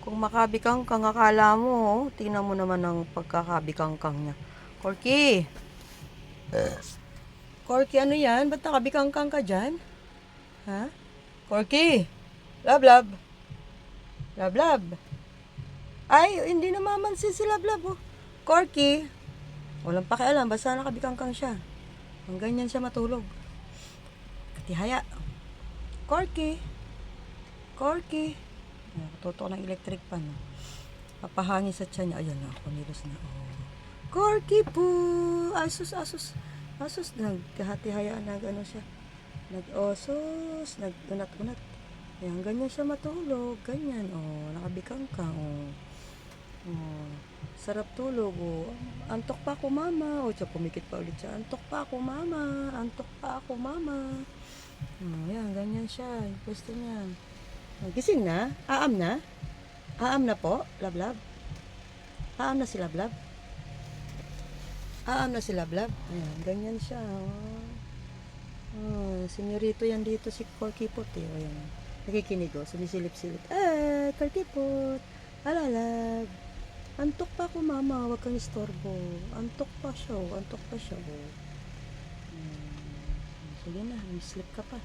Kung makabikang-kang akala mo, oh. Tingnan mo naman ang pagkakabikang-kang niya. Corky! Corky, ano yan? Ba't nakabikang-kang ka dyan? Ha? Corky! Love, love. Love, love. Ay, hindi namamansin si Love, love, oh. Corky! Walang pakialam, basta nakabikang-kang siya. Ang ganyan siya matulog. Katihaya. Corky! Corky! Tutok ng electric pan. Papahangin sa tiyan niya. Ayan na, kunilos na. Oh. Corky po! Asus, asus. Asus, nagkahati-haya, nag-ano siya. Nag-osos, nag-unat-unat. Ayan, ganyan siya matulog. Ganyan, oh. Nakabikang ka, oh. Oh. Sarap tulog, oh. Antok pa ako, mama. Oh, siya pumikit pa ulit siya. Antok pa ako, mama. Antok pa ako, mama. Oh, ayan, ganyan siya. Yung pwesto niya. Gising na? Aam na? Aam na po, Love, love? Aam na si Love, love? Aam na si Love, love? Ayan, ganyan siya. Oh. Oh, senyorito yan dito si Corky Pot eh. Ayan. Nakikinig oh, sumisilip-silip. Corky Pot. Love. Antok pa ako, mama. Huwag kang istorbo. Antok pa siya. Antok pa siya. Sige na, sleep ka pa.